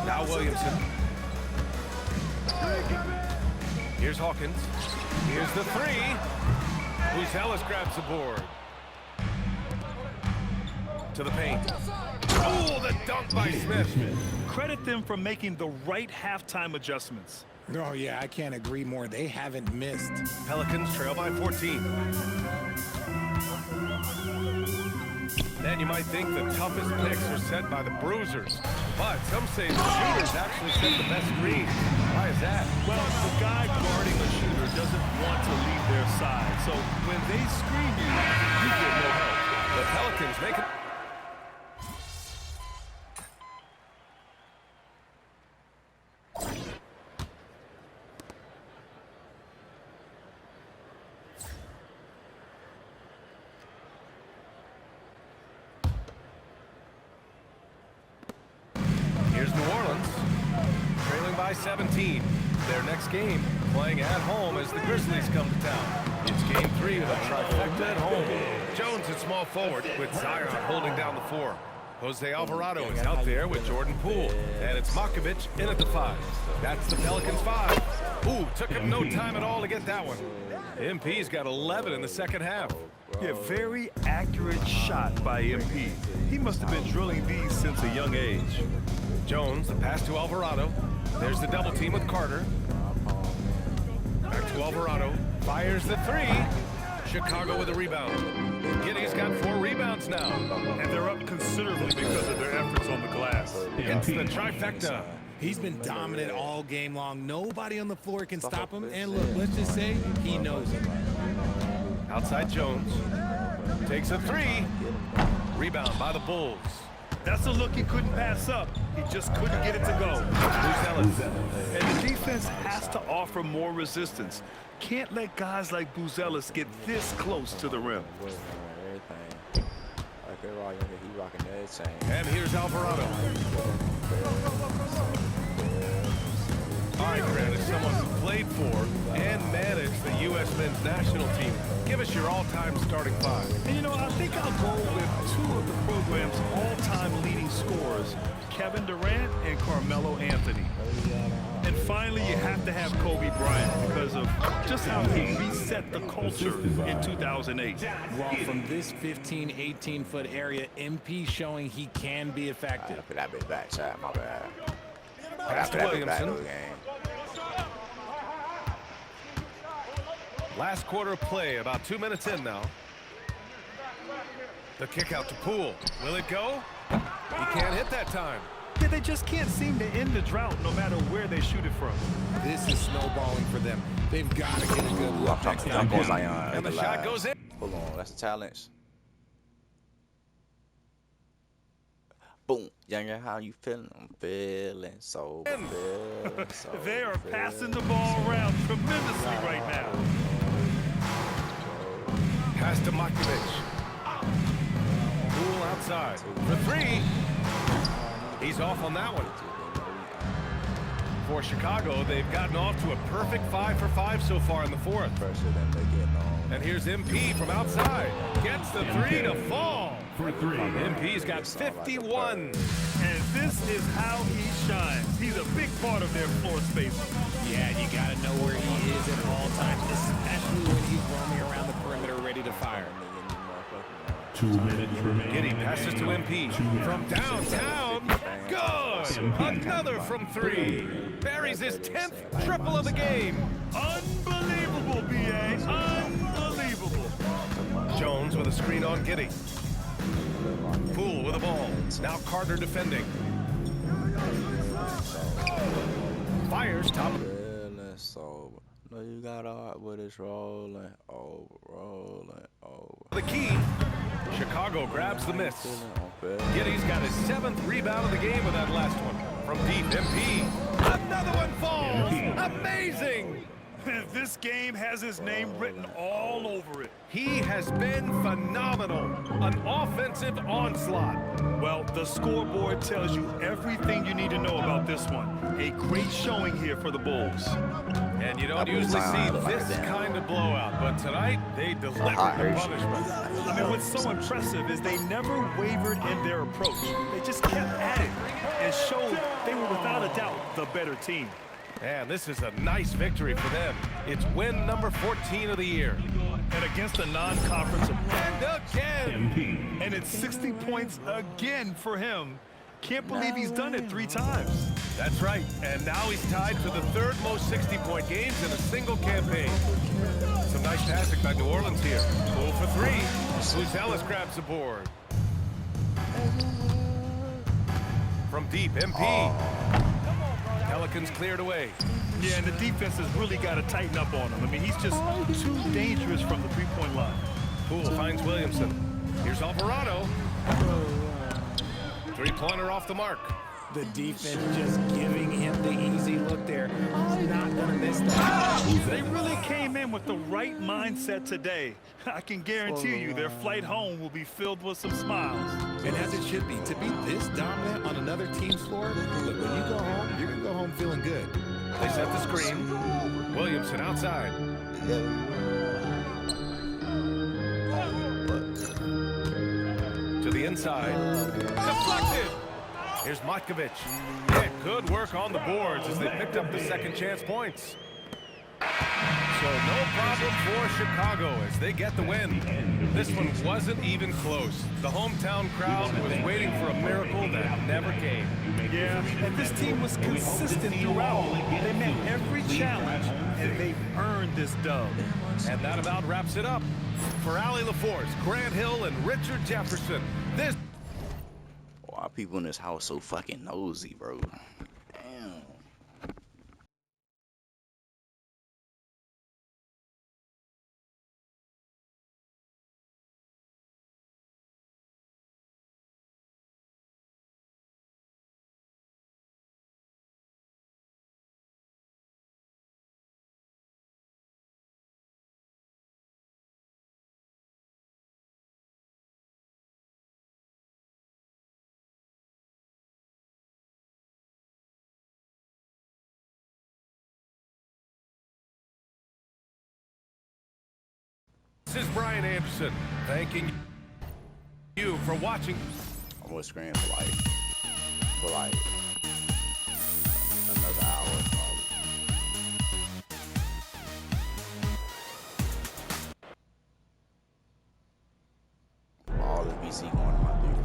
Now Williamson. Here's Hawkins. Here's the three. Buzelis grabs the board. To the paint. Oh, the dunk by Smith. Credit them for making the right halftime adjustments. Oh, yeah, I can't agree more. They haven't missed. Pelicans trail by 14. Man, you might think the toughest picks are set by the bruisers, but some say the shooters actually set the best screens. Why is that? Well, the guy guarding the shooter doesn't want to leave their side, so when they screen you, you get no help. The Pelicans make it. Here's New Orleans, trailing by 17. Their next game, playing at home as the Grizzlies come to town. It's game 3 of a trifecta at home. Jones at small forward with Zion holding down the 4. Jose Alvarado is out there with Jordan Poole. And it's Makovic in at the 5. That's the Pelicans 5. Ooh, took him no time at all to get that one. MP's got 11 in the second half. Yeah, very accurate shot by MP. He must have been drilling these since a young age. Jones, the pass to Alvarado. There's the double team with Carter. Back to Alvarado. Fires the 3. Chicago with a rebound. Giddey's got 4 rebounds now. And they're up considerably because of their efforts on the glass. It's the trifecta. He's been dominant all game long. Nobody on the floor can stop him. And look, let's just say he knows it. Outside Jones. Takes a 3. Rebound by the Bulls. That's a look he couldn't pass up. He just couldn't get it to go. Buzelis. And the defense has to offer more resistance. Can't let guys like Buzelis get this close to the rim. And here's Alvarado. All right, Grant, as someone who played for and managed the U.S. men's national team, give us your all-time starting 5. And you know, I think I'll go with 2 of the program's all-time leading scorers, Kevin Durant and Carmelo Anthony. And finally, you have to have Kobe Bryant because of just how he reset the culture in 2008. Well, from this 15, 18-foot area, MP showing he can be effective. Put that bit backside, my bad. Pass to Williamson. Last quarter of play, about 2 minutes in now. The kick out to Poole. Will it go? He can't hit that time. Yeah, they just can't seem to end the drought no matter where they shoot it from. This is snowballing for them. They've got to get a good look next time. And the shot goes in. Hold on, that's the talents. Boom. Younger, how you feeling? I'm feeling so. They are passing the ball around tremendously right now. Pass to Makovic. Poole outside for 3. He's off on that one. For Chicago, they've gotten off to a perfect 5 for 5 so far in the 4th. And here's MP from outside. Gets the 3 to fall. MP's got 51. And this is how he shines. He's a big part of their floor space. Yeah, you got to know where he is at all times, especially when he's roaming around the perimeter ready to fire. 2 minutes remaining. Giddey passes to MP from downtown. Good. Another from 3. Buries his 10th triple of the game. Unbelievable, B.A. Unbelievable. Jones with a screen on Giddey. Poole with the ball. Now Carter defending. Fires top. No, you got art, but it's rolling over. The key. Chicago grabs the miss. Giddey's got his 7th rebound of the game with that last one. From deep, MP. Another one falls. Amazing. This game has his name written all over it. He has been phenomenal. An offensive onslaught. Well, the scoreboard tells you everything you need to know about this one. A great showing here for the Bulls. And you don't usually see this kind of blowout, but tonight they delivered the punishment. I mean, what's so impressive is they never wavered in their approach. They just kept at it and showed they were without doubt, the better team. And this is a nice victory for them. It's win number 14 of the year. And against a non-conference opponent. And again. And it's 60 points again for him. Can't believe he's done it 3 times. That's right. And now he's tied for the 3rd most 60-point games in a single campaign. Some nice passing by New Orleans here. Goal for 3. Luis Ellis grabs the board. From deep, MP. Pelicans cleared away. Yeah, and the defense has really got to tighten up on him. I mean, he's just too dangerous from the three-point line. Poole finds Williamson. Here's Alvarado. Three-pointer off the mark. The defense just giving him the easy look there. He's not going to miss that. They really came in with the right mindset today. I can guarantee you their flight home will be filled with some smiles. And as it should be, to be this dominant on another team's floor, look, when you go home, you're going to go home feeling good. They set the screen. Williamson outside. To the inside. Deflected. Here's Matkovic. Yeah, good work on the boards as they picked up the second chance points. So no problem for Chicago as they get the win. This one wasn't even close. The hometown crowd was waiting for a miracle that never came. Yeah, and this team was consistent throughout. They met every challenge, and they earned this dub. And that about wraps it up. For Allie LaForce, Grant Hill, and Richard Jefferson, this... Why people in this house so fucking nosy, bro? Damn. This is Brian Anderson, thanking you for watching. I'm gonna scream for like another hour probably. All the BC going on my dude.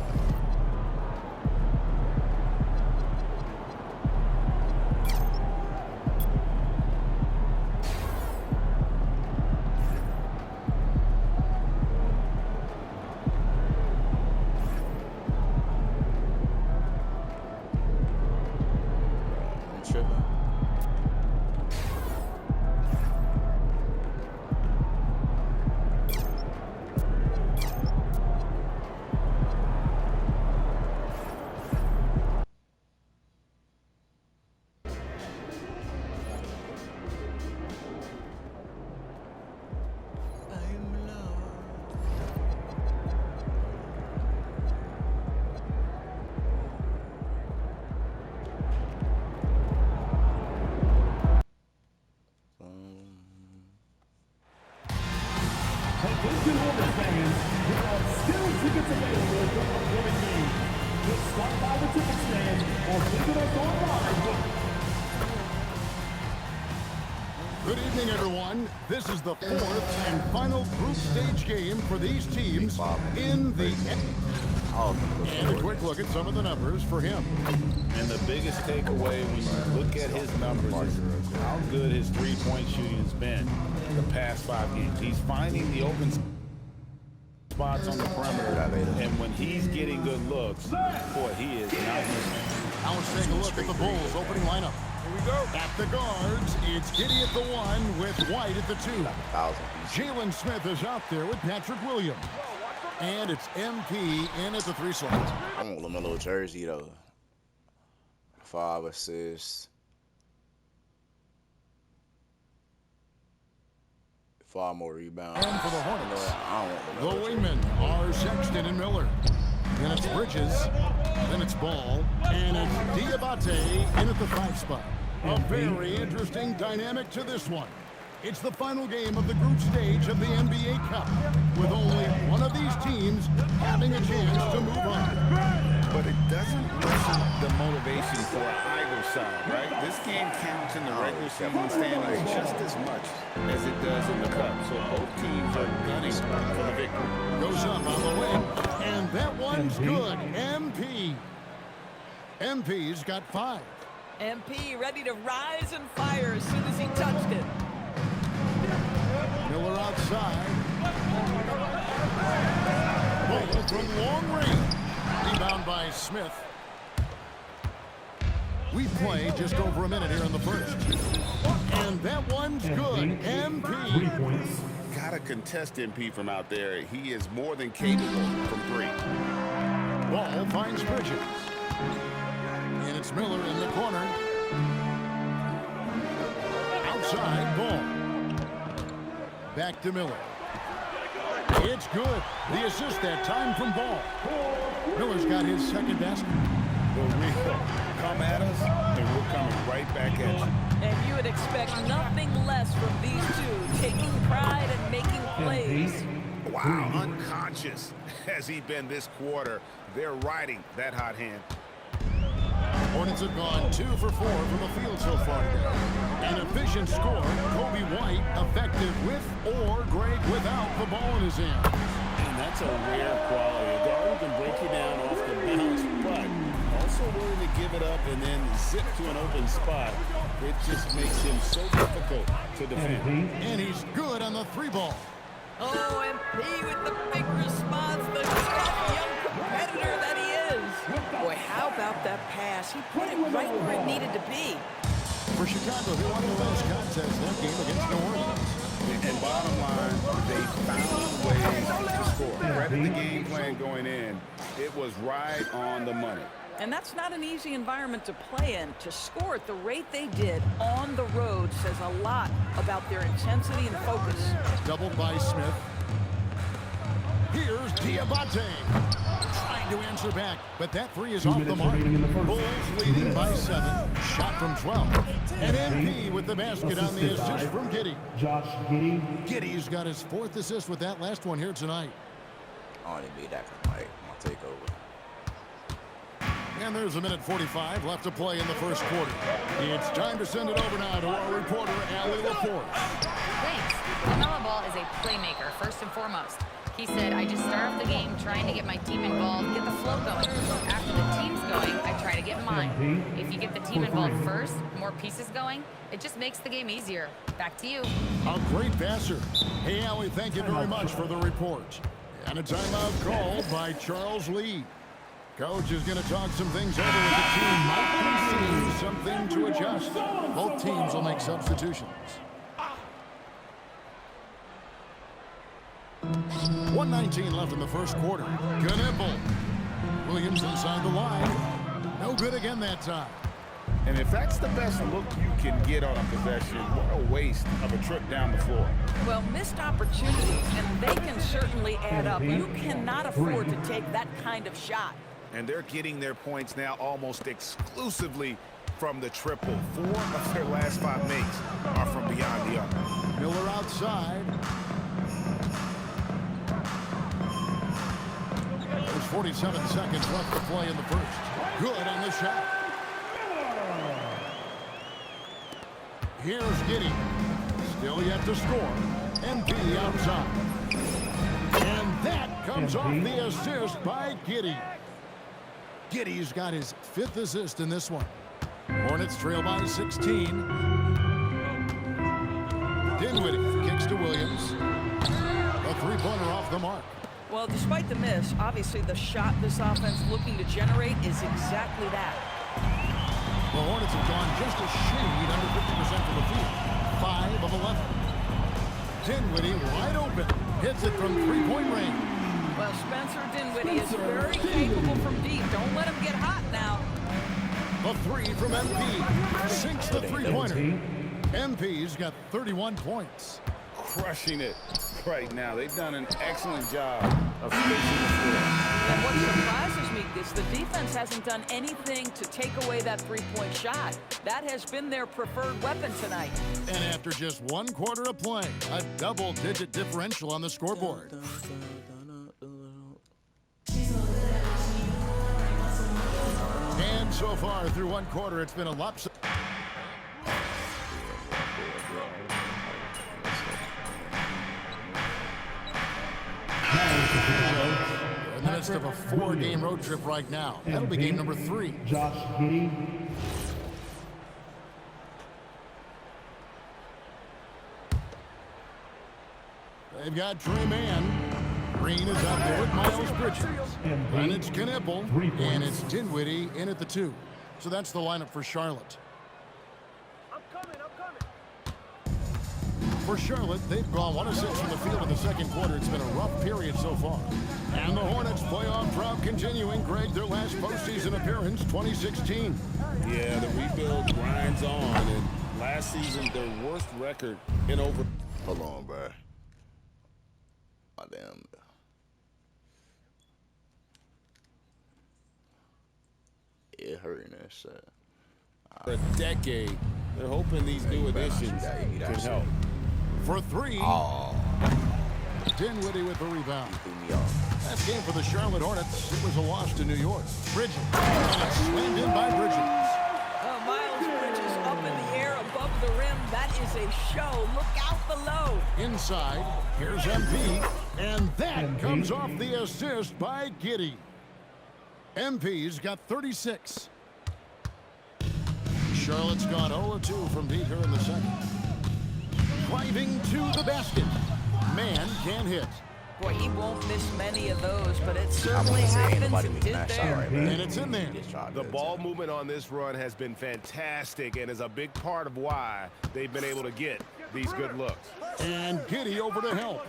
Good evening, everyone. This is the 4th and final group stage game for these teams in the... And a quick look at some of the numbers for him. And the biggest takeaway when you look at his numbers is how good his three-point shooting has been the past 5 games. He's finding the open spots on the perimeter, and when he's getting good looks, boy, he is not missing. Now let's take a look at the Bulls' opening lineup. Here we go. At the guards, it's Giddey at the 1 with White at the 2. Jalen Smith is out there with Patrick Williams. And it's MP in at the 3 slot. I want LaMelo jersey though. 5 assists. 5 more rebounds. And for the Hornets, I don't want the wingmen are Sexton and Miller. Then it's Bridges. Then it's Ball. And it's Diabate in at the 5 spot. A very interesting dynamic to this one. It's the final game of the group stage of the NBA Cup, with only one of these teams having a chance to move on. but it doesn't lessen the motivation for either side, right? This game counts in the regular season standings just as much as it does in the Cup. So both teams are gunning for the victory. Goes up on the wing, and that one's good. MP. MP's got 5. MP ready to rise and fire as soon as he touched it. Miller outside. Ball from long range. Rebound by Smith. We play just over a minute here in the first. And that one's good. MP. 3 points. Gotta contest MP from out there. He is more than capable from 3. Ball finds Bridges. And it's Miller in the corner. Outside, ball. Back to Miller. It's good. The assist that time from Ball. Miller's got his second basket. But we'll come at us, and we're coming right back at you. And you would expect nothing less from these two, taking pride and making plays. Wow, unconscious has he been this quarter. They're riding that hot hand. Hornets have gone 2 for 4 from the field so far today. An efficient score, Kobe White effective with or great without the ball in his hand. And that's a rare quality. A guard who can break you down off the bounce, but also willing to give it up and then zip to an open spot. It just makes him so difficult to defend. And he's good on the 3-ball. Oh, MP with the big response, the tough young competitor that he is. Boy, how about that pass? He put it right where it needed to be. For Chicago, they won the last contest that game against New Orleans. And bottom line, they found ways to score. Credit the game plan going in. It was right on the money. And that's not an easy environment to play in. To score at the rate they did on the road says a lot about their intensity and focus. Doubled by Smith. Here's Diabate. Trying to answer back, but that 3 is off the mark. Bulls leading by 7. Shot from 12. And MP with the basket on the assist from Giddey. Josh Giddey. Giddey's got his 4th assist with that last one here tonight. I only beat that from Mike. I'm going to take over. And there's a minute 45 left to play in the first quarter. It's time to send it over now to our reporter, Allie LaForce. Thanks. LaMelo Ball is a playmaker, first and foremost. He said, I just start off the game trying to get my team involved, get the flow going. After the team's going, I try to get mine. If you get the team involved first, more pieces going, it just makes the game easier. Back to you. A great passer. Hey, Allie, thank you very much for the report. And a timeout called by Charles Lee. Coach is going to talk some things over with the team. Might be seeing something to adjust. Both teams will make substitutions. 1:19 left in the first quarter. Knipple. Williams inside the line. No good again that time. And if that's the best look you can get on a possession, what a waste of a trip down the floor. Well, missed opportunities, and they can certainly add up. You cannot afford to take that kind of shot. And they're getting their points now almost exclusively from the triple. 4 of their last 5 makes are from beyond the arc. Miller outside. There's 47 seconds left to play in the first. Good on the shot. Here's Giddey. Still yet to score. MP outside. And that comes off the assist by Giddey. Giddey's got his 5th assist in this one. Hornets trail by 16. Dinwiddie kicks to Williams. A 3-pointer off the mark. Well, despite the miss, obviously the shot this offense looking to generate is exactly that. The Hornets have gone just a shade under 50% from the field. 5 of 11. Dinwiddie wide open. Hits it from 3-point range. Well, Spencer Dinwiddie is very capable from deep. Don't let him get hot now. A 3 from MP. Sinks the 3-pointer. MP's got 31 points. Crushing it right now. They've done an excellent job of spacing the floor. And what surprises me is the defense hasn't done anything to take away that 3-point shot. That has been their preferred weapon tonight. And after just 1 quarter of play, a double-digit differential on the scoreboard. And so far through one quarter, it's been a lopsided. In the midst of a 4-game road trip right now. That'll be game number 3. They've got Trey Mann. Green is up there with Miles Bridges. And it's Knipple. And it's Dinwiddie in at the 2. So that's the lineup for Charlotte. For Charlotte, they've gone 1 of 6 from the field in the second quarter. It's been a rough period so far. And the Hornets' playoff drought continuing. Greg, their last postseason appearance, 2016. Yeah, the rebuild grinds on. And last season, their worst record in over... Hold on, bro. My damn. It hurting that shit. For a decade, they're hoping these new additions can help. For 3. Oh. Dinwiddie with the rebound. Threw me off. That game for the Charlotte Hornets. It was a loss to New York. Bridges. And it's slammed in by Bridges. Oh, Miles Bridges up in the air above the rim. That is a show. Look out below. Inside, here's MP. And that comes off the assist by Giddey. MP's got 36. Charlotte's gone 0-2 from deep here in the second. Driving to the basket. Man can't hit. Boy, he won't miss many of those, but it certainly happens and did there. And it's in there. The ball movement on this run has been fantastic and is a big part of why they've been able to get these good looks. And Giddey over to help.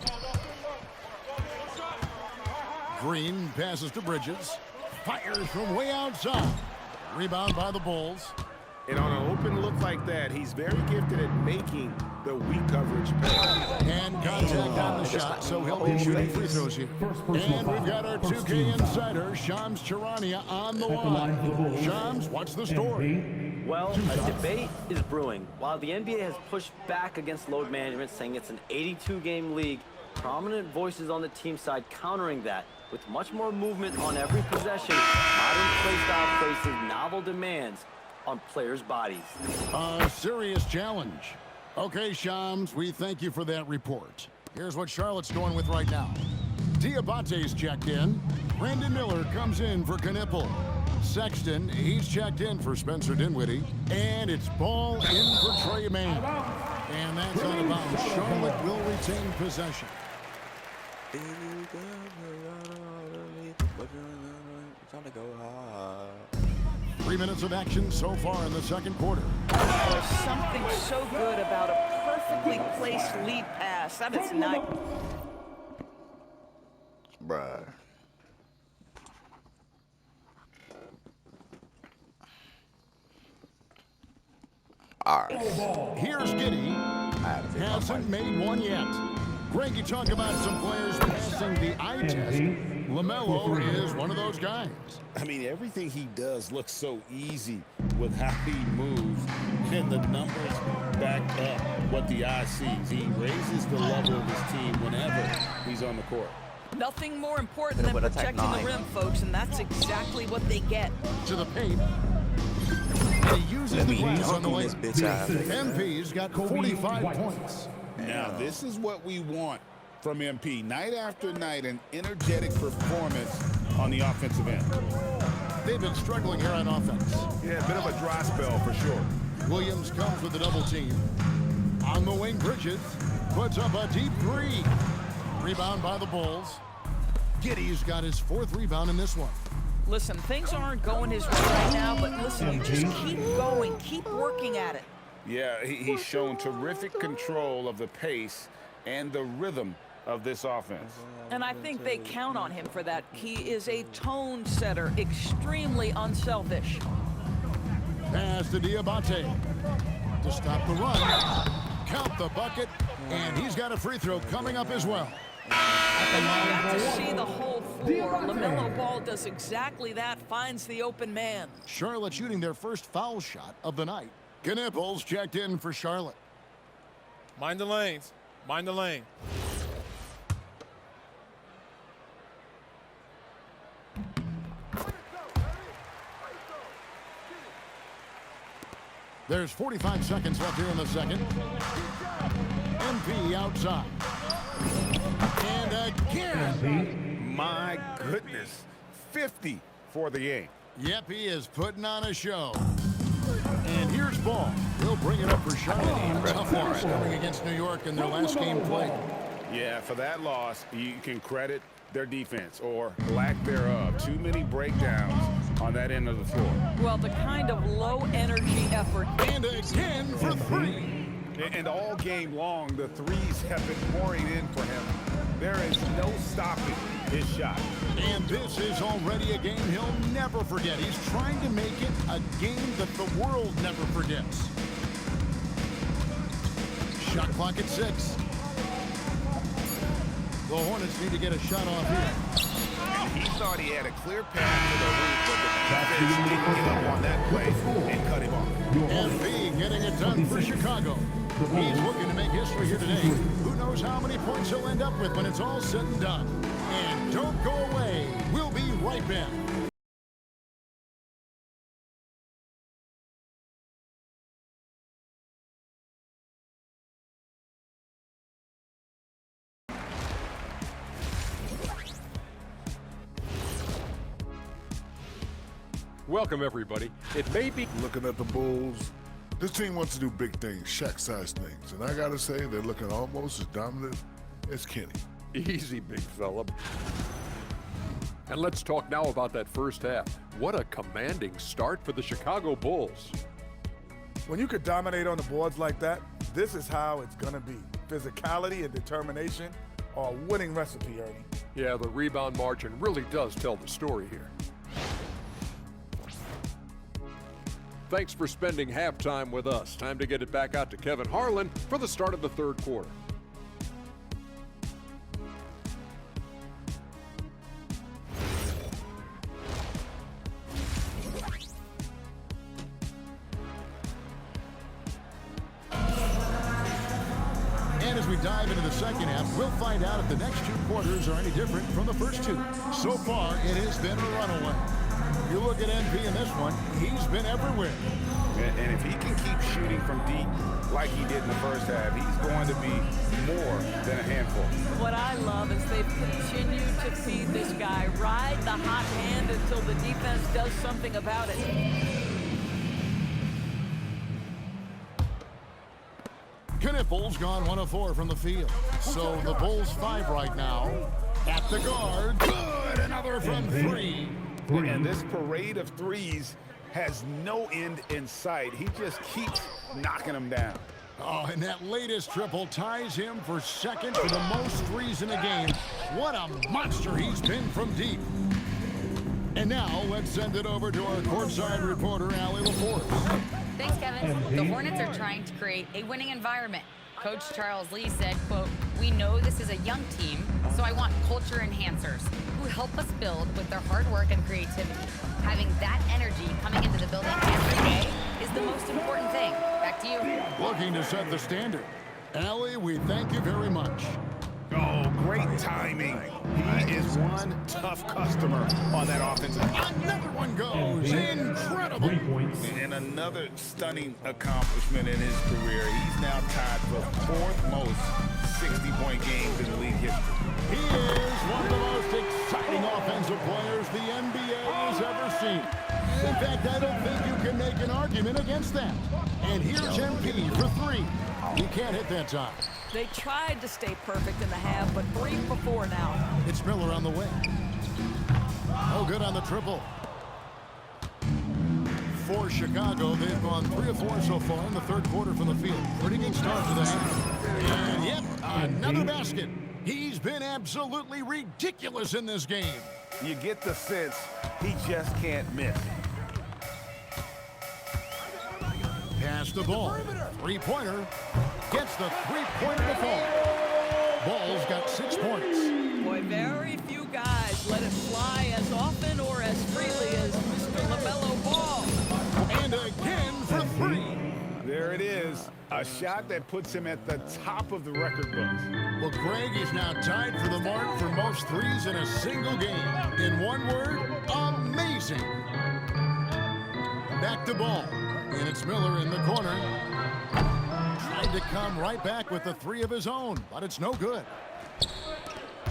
Green passes to Bridges. Fires from way outside. Rebound by the Bulls. And on an open look like that, he's very gifted at making the weak coverage pay. And contact on the shot, so he'll be shooting free throws here. And we've got our 2K insider, Shams Charania, on the line. Shams, what's the story? Well, a debate is brewing. While the NBA has pushed back against load management, saying it's an 82-game league, prominent voices on the team side countering that with much more movement on every possession, modern play style places novel demands on players' bodies. A serious challenge. Okay, Shams, we thank you for that report. Here's what Charlotte's going with right now. Diabate's checked in. Brandon Miller comes in for Knipple. Sexton, he's checked in for Spencer Dinwiddie. And it's ball in for Trey Mann. And that's out of bounds. Charlotte will retain possession. 3 minutes of action so far in the second quarter. There's something so good about a perfectly placed lead pass. That is nice. Bruh. All right. Here's Giddey. Hasn't made one yet. Greg, you talk about some players passing the eye test. LaMelo is one of those guys. I mean, everything he does looks so easy with how he moves, and the numbers back up what the eye sees. He raises the level of his team whenever he's on the court. Nothing more important than protecting the rim, folks, and that's exactly what they get. To the paint. And he uses the glass on the lane. MP's got 45 points. Now, this is what we want from MP. Night after night, an energetic performance on the offensive end. They've been struggling here on offense. Yeah, a bit of a dry spell for sure. Williams comes with a double team. On the wing, Bridges puts up a deep 3. Rebound by the Bulls. Giddey's got his 4th rebound in this one. Listen, things aren't going his way right now, but listen, you just keep going, keep working at it. Yeah, he's shown terrific control of the pace and the rhythm of this offense. And I think they count on him for that. He is a tone setter, extremely unselfish. Pass to Diabate to stop the run. Count the bucket, and he's got a free throw coming up as well. And you got to see the whole floor. LaMelo Ball does exactly that, finds the open man. Charlotte shooting their first foul shot of the night. Knipples checked in for Charlotte. Mind the lanes. Mind the lane. There's 45 seconds left here in the second. MP outside. And again. My goodness. 50 for the game. Yep, he is putting on a show. And here's Ball. He'll bring it up for Charlotte. Tough loss coming against New York in their last game played. Yeah, for that loss, you can credit their defense or lack thereof. Too many breakdowns on that end of the floor. Well, the kind of low-energy effort. And again for three. And all game long, the threes have been pouring in for him. There is no stopping his shot. And this is already a game he'll never forget. He's trying to make it a game that the world never forgets. Shot clock at 6. The Hornets need to get a shot off here. And he thought he had a clear path to the hoop, but the defense didn't get up on that play and cut him off. And B getting it done for Chicago. He's looking to make history here today. Who knows how many points he'll end up with when it's all said and done. And don't go away. We'll be right back. Welcome, everybody. It may be... Looking at the Bulls, this team wants to do big things, Shaq-sized things. And I got to say, they're looking almost as dominant as Kenny. Easy, big fella. And let's talk now about that first half. What a commanding start for the Chicago Bulls. When you could dominate on the boards like that, this is how it's going to be. Physicality and determination are a winning recipe, Ernie. Yeah, the rebound margin really does tell the story here. Thanks for spending halftime with us. Time to get it back out to Kevin Harlan for the start of the third quarter. And as we dive into the second half, we'll find out if the next two quarters are any different from the first two. So far, it has been a runaway. You look at NP in this one, he's been everywhere. And if he can keep shooting from deep like he did in the first half, he's going to be more than a handful. What I love is they've continued to feed this guy, ride the hot hand until the defense does something about it. Knippel's gone 1 of 4 from the field. So the Bulls 5 right now. At the guard, good, another from 3. And this parade of threes has no end in sight. He just keeps knocking them down. Oh, and that latest triple ties him for second for the most threes in a game. What a monster he's been from deep. And now let's send it over to our courtside reporter, Allie LaForce. Thanks, Kevin. The Hornets are trying to create a winning environment. Coach Charles Lee said, quote, "We know this is a young team, so I want culture enhancers who help us build with their hard work and creativity. Having that energy coming into the building every day is the most important thing." Back to you. Looking to set the standard. Allie, we thank you very much. Oh, great timing. He is one tough customer on that offensive. Another one goes. Incredible. And another stunning accomplishment in his career. He's now tied for 4th most 60-point games in league history. He is one of the most exciting offensive players the NBA has ever seen. In fact, I don't think you can make an argument against that. And here's MP for 3. He can't hit that time. They tried to stay perfect in the half, but 3 for 4 now. It's Miller on the way. Oh, good on the triple. For Chicago, they've gone 3 of 4 so far in the third quarter from the field. Pretty good start to the half. And yep, another basket. He's been absolutely ridiculous in this game. You get the sense he just can't miss. Pass the ball. Three-pointer. Gets the three-pointer to fall. Ball's got 6 points. Boy, very few guys let it fly as often or as freely as Mr. LaMelo Ball. And again for 3. There it is. A shot that puts him at the top of the record books. Well, Greg is now tied for the mark for most threes in a single game. In one word, amazing. Back to Ball. And it's Miller in the corner. to come right back with the 3 of his own, but it's no good.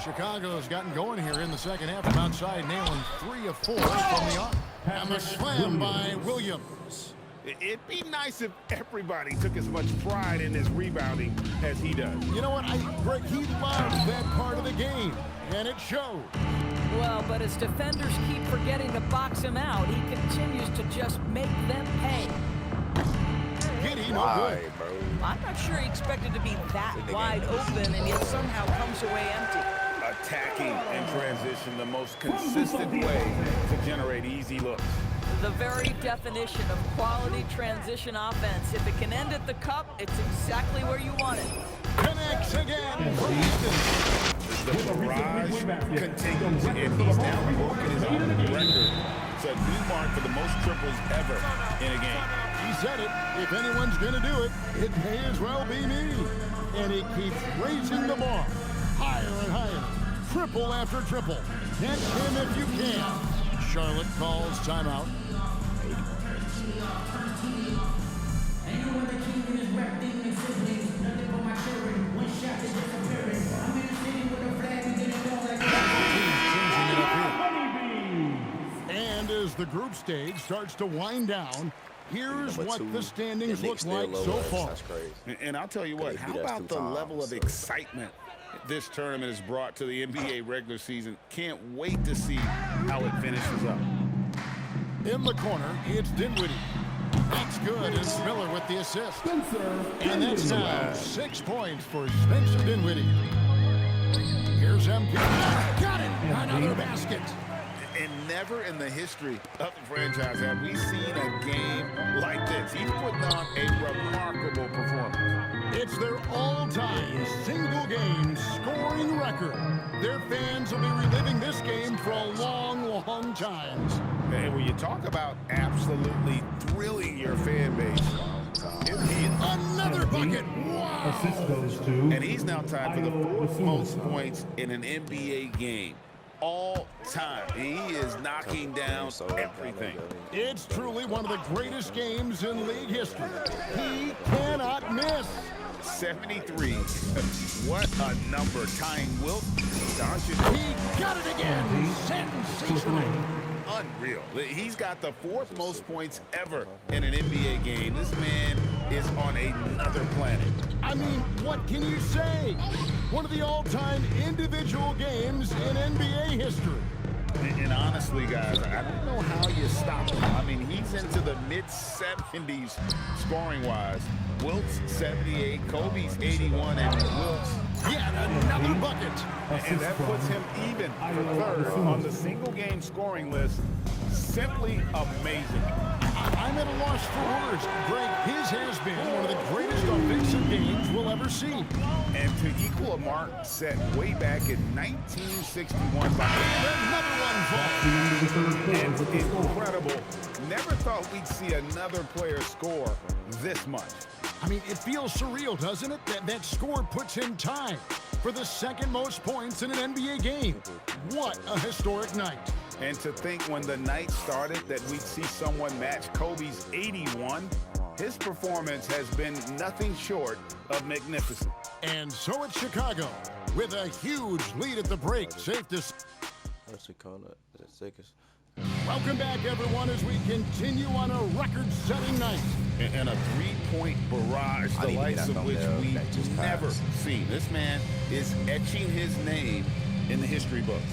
Chicago's gotten going here in the second half from outside, nailing 3 of 4 from the arc. And the slam by Williams. It'd be nice if everybody took as much pride in his rebounding as he does. You know what, Greg, he loves that part of the game, and it showed. Well, but as defenders keep forgetting to box him out, he continues to just make them pay. Giddy, no good. Bro. I'm not sure he expected to be that wide open and yet somehow comes away empty. Attacking and transition, the most consistent way to generate easy looks. The very definition of quality transition offense. If it can end at the cup, it's exactly where you want it. Connects again for Easton. The barrage continues, and he's now broken his own record. It's a new mark for the most triples ever in a game. He said it. If anyone's going to do it, it may as well be me. And he keeps raising the bar. Higher and higher. Triple after triple. Catch him if you can. Charlotte calls timeout. And as the group stage starts to wind down, here's what the standings look like so far. And I'll tell you what, how about the level of excitement this tournament has brought to the NBA regular season? Can't wait to see how it finishes up. In the corner, it's Dinwiddie. That's good, and Miller with the assist. And that's now 6 points for Spencer Dinwiddie. Here's MP. Got it! Another basket. And never in the history of the franchise have we seen a game like this. He's putting on a remarkable performance. It's their all-time single-game scoring record. Their fans will be reliving this game for a long, long time. And when you talk about absolutely thrilling your fan base, another bucket. Wow. Assist goes to. And he's now tied for the 4th most points in an NBA game all time. He is knocking down everything. It's truly one of the greatest games in league history. He cannot miss. 73. What a number. Tying Wilt. He got it again. Sensational. Unreal. He's got the 4th most points ever in an NBA game. This man is on another planet. I mean, what can you say? One of the all-time individual games in NBA history. And honestly, guys, I don't know how you stop him. I mean, he's into the mid-70s scoring-wise. Wilt's 78, Kobe's 81, and Wilt's yet another bucket. And that puts him even for 3rd on the single-game scoring list. Simply amazing. I'm at a loss for words. Greg, his has been one of the greatest offensive games we'll ever see. And to equal a mark set way back in 1961 by another one. And incredible. Never thought we'd see another player score this much. I mean, it feels surreal, doesn't it? That score puts him tied for the 2nd most points in an NBA game. What a historic night. And to think when the night started that we'd see someone match Kobe's 81, his performance has been nothing short of magnificent. And so it's Chicago with a huge lead at the break. Safe to... What's it called? The sickest. Welcome back, everyone, as we continue on a record-setting night. And a 3-point barrage, the likes of which we've never seen. This man is etching his name in the history books.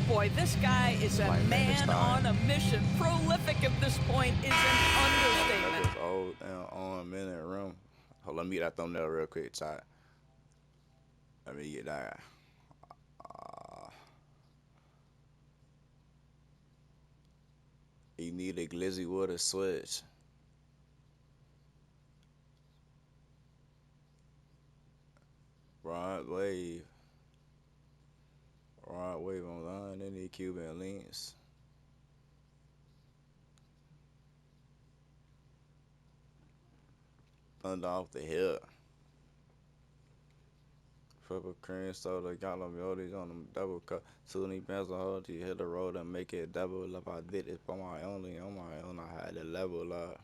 Boy, this guy is a man on a mission. Prolific at this point is an understatement. Old on minute room. Hold on, let me get that thumbnail real quick, Ty. Let me get that. You need a glizzy with a switch. Right wave. Right wave online. They need Cuban links. Under off the hip. Purple cream soda, got them yodis on them double cut. Sunni bands on hold, you hit the road and make it double up. I did it for my only, on my own. I had to level up.